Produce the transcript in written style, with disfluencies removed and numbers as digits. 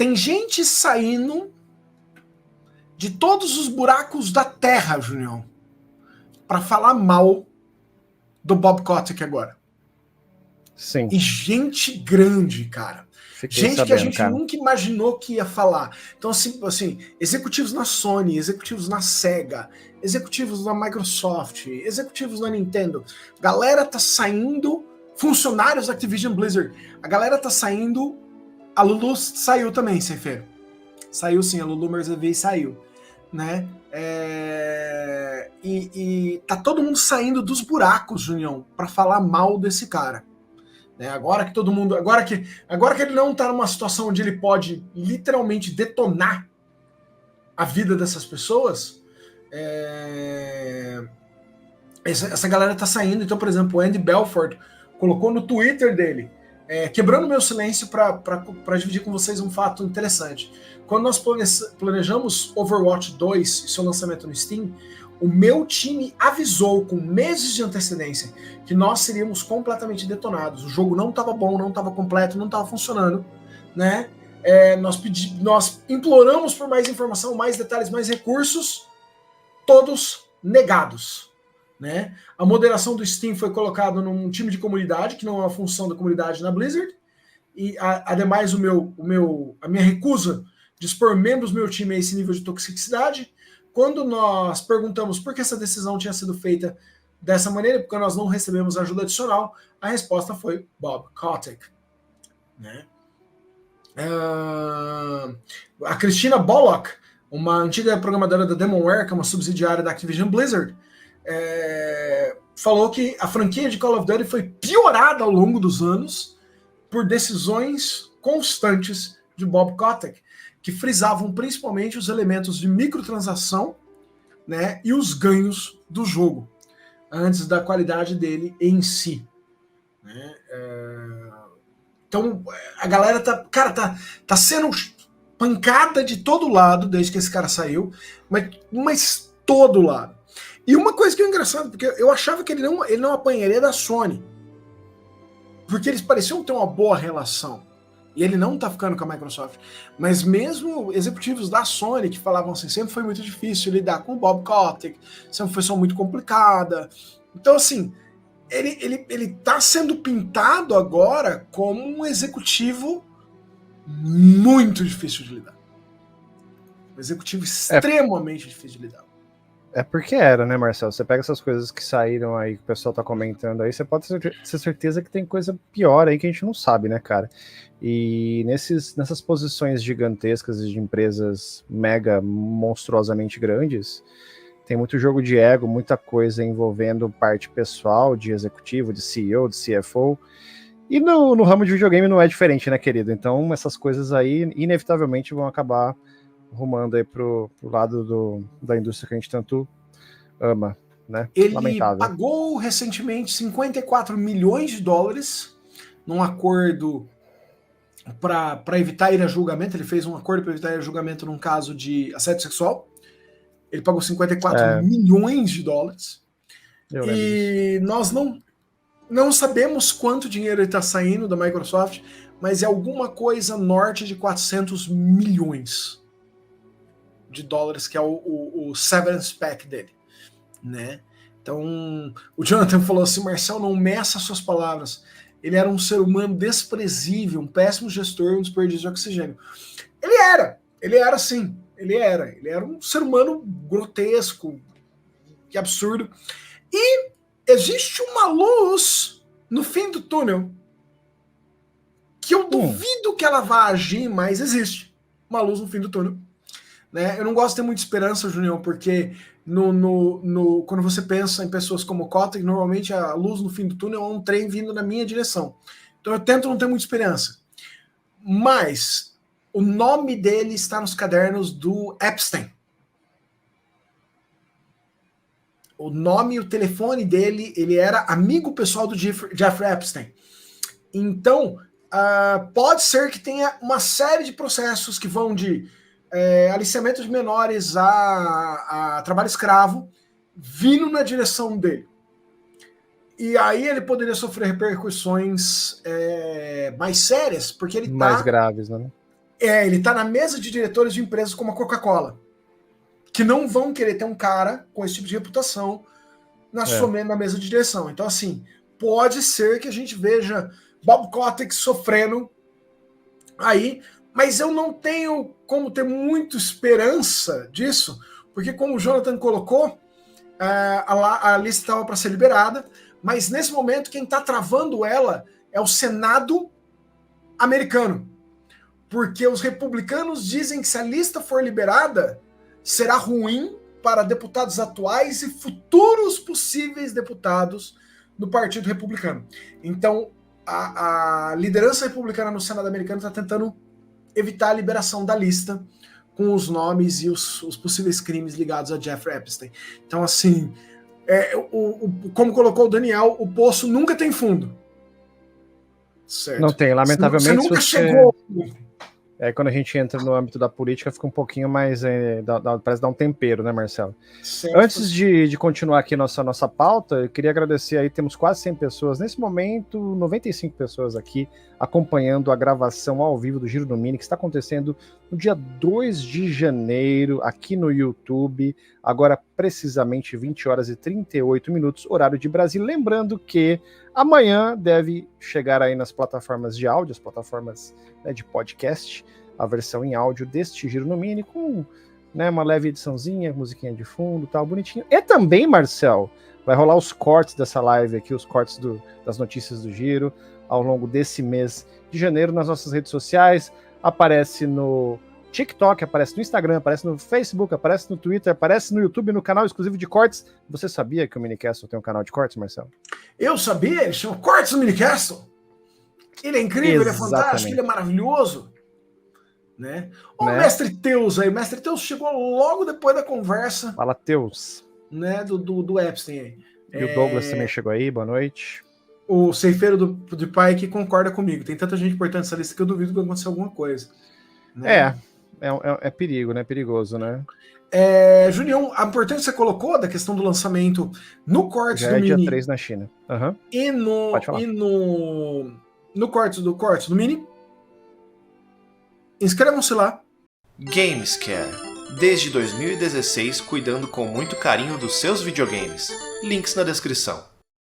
Tem gente saindo de todos os buracos da terra, Junião, para falar mal do Bob Kotick agora. Sim. E gente grande, cara. Fiquei gente sabendo, que a gente cara. nunca imaginou que ia falar. Então, assim, executivos na Sony, executivos na Sega, executivos na Microsoft, executivos na Nintendo. Galera tá saindo, funcionários da Activision Blizzard. A galera tá saindo. A Lulu saiu também, Ceifeiro. Saiu sim, a Lulu Merzevei saiu. Né? E tá todo mundo saindo dos buracos, Junião, para falar mal desse cara. Né? Agora que todo mundo. Agora que ele não tá numa situação onde ele pode literalmente detonar a vida dessas pessoas, essa galera tá saindo. Então, por exemplo, o Andy Belfort colocou no Twitter dele, quebrando meu silêncio para dividir com vocês um fato interessante. Quando nós planejamos Overwatch 2 e seu lançamento no Steam, o meu time avisou com meses de antecedência que nós seríamos completamente detonados. O jogo não estava bom, não estava completo, não estava funcionando, né? Nós imploramos por mais informação, mais detalhes, mais recursos, todos negados. Né? A moderação do Steam foi colocada num time de comunidade, que não é uma função da comunidade na Blizzard, e ademais a minha recusa de expor membros do meu time a esse nível de toxicidade. Quando nós perguntamos por que essa decisão tinha sido feita dessa maneira, porque nós não recebemos ajuda adicional, a resposta foi Bob Kotick. Né? A Christina Bullock, uma antiga programadora da Demonware, que é uma subsidiária da Activision Blizzard, falou que a franquia de Call of Duty foi piorada ao longo dos anos por decisões constantes de Bob Kotick, que frisavam principalmente os elementos de microtransação, né, e os ganhos do jogo, antes da qualidade dele em si. Né? Então, a galera tá sendo pancada de todo lado desde que esse cara saiu, mas todo lado. E uma coisa que é engraçada, porque eu achava que ele não apanharia da Sony, porque eles pareciam ter uma boa relação, e ele não tá ficando com a Microsoft, mas mesmo executivos da Sony que falavam assim, sempre foi muito difícil lidar com o Bob Kotick, sempre foi só muito complicada. Então, assim, ele tá sendo pintado agora como um executivo muito difícil de lidar. Um executivo extremamente difícil de lidar. É porque era, né, Marcelo? Você pega essas coisas que saíram aí, que o pessoal tá comentando aí, você pode ter certeza que tem coisa pior aí que a gente não sabe, né, cara? E nessas posições gigantescas de empresas mega monstruosamente grandes, tem muito jogo de ego, muita coisa envolvendo parte pessoal, de executivo, de CEO, de CFO. E no ramo de videogame não é diferente, né, querido? Então essas coisas aí, inevitavelmente, vão acabar rumando aí pro lado da indústria que a gente tanto ama, né? Ele Lamentável. pagou recentemente 54 milhões de dólares num acordo para evitar ir a julgamento. Ele fez um acordo para evitar ir a julgamento num caso de assédio sexual. Ele pagou 54 milhões de dólares. E nós não sabemos quanto dinheiro ele está saindo da Microsoft, mas é alguma coisa norte de 400 milhões de dólares, que é o severance pack dele, né? Então, o Jonathan falou assim, Marcel, não meça suas palavras. Ele era um ser humano desprezível, um péssimo gestor, um desperdício de oxigênio. Ele era sim, ele era um ser humano grotesco, que absurdo. E existe uma luz no fim do túnel que eu duvido que ela vá agir, mas existe uma luz no fim do túnel. Né? Eu não gosto de ter muita esperança, Junião, porque quando você pensa em pessoas como Kotick, normalmente a luz no fim do túnel é um trem vindo na minha direção. Então eu tento não ter muita esperança. Mas o nome dele está nos cadernos do Epstein. O nome e o telefone dele, ele era amigo pessoal do Jeffrey Epstein. Então, pode ser que tenha uma série de processos que vão de aliciamento de menores a trabalho escravo, vindo na direção dele. E aí ele poderia sofrer repercussões mais sérias, porque ele mais graves, né? Ele tá na mesa de diretores de empresas como a Coca-Cola, que não vão querer ter um cara com esse tipo de reputação na mesa de direção. Então, assim, pode ser que a gente veja Bob Kotick sofrendo aí, mas eu não tenho como ter muita esperança disso, porque como o Jonathan colocou, a lista estava para ser liberada, mas nesse momento quem está travando ela é o Senado americano, porque os republicanos dizem que se a lista for liberada, será ruim para deputados atuais e futuros possíveis deputados do Partido Republicano. Então, a liderança republicana no Senado americano está tentando evitar a liberação da lista com os nomes e os possíveis crimes ligados a Jeffrey Epstein. Então, assim, como colocou o Daniel, o poço nunca tem fundo. Certo? Não tem, lamentavelmente. Você nunca chegou. Quando a gente entra no âmbito da política, fica um pouquinho mais. Parece dar um tempero, né, Marcelo? Certo. Antes de continuar aqui nossa pauta, eu queria agradecer aí, temos quase 100 pessoas. Nesse momento, 95 pessoas aqui acompanhando a gravação ao vivo do Giro do Mini, que está acontecendo no dia 2 de janeiro, aqui no YouTube, agora precisamente 20 horas e 38 minutos, horário de Brasília. Lembrando que amanhã deve chegar aí nas plataformas de áudio, as plataformas, né, de podcast, a versão em áudio deste Giro no Mini, com, né, uma leve ediçãozinha, musiquinha de fundo, tal, bonitinho. E também, Marcel, vai rolar os cortes dessa live aqui, os cortes das notícias do Giro, ao longo desse mês de janeiro, nas nossas redes sociais. Aparece no TikTok, aparece no Instagram, aparece no Facebook, aparece no Twitter, aparece no YouTube, no canal exclusivo de cortes. Você sabia que o Minicastle tem um canal de cortes, Marcelo? Eu sabia, ele chama Cortes do Minicastle. Ele é incrível, Ele é fantástico, ele é maravilhoso. Né? O Mestre Teus aí, o Mestre Teus chegou logo depois da conversa. Fala, Teus. Né, do Epstein aí. E o Douglas também chegou aí, boa noite. O ceifeiro do pai que concorda comigo. Tem tanta gente importante nessa lista que eu duvido que vai acontecer alguma coisa. Né? É perigo, né? Perigoso, né? Junião, a importância que você colocou da questão do lançamento no Cortes do dia Mini. 3 na China. Uhum. E no Cortes do Mini. Inscrevam-se lá. Gamescare. Desde 2016, cuidando com muito carinho dos seus videogames. Links na descrição.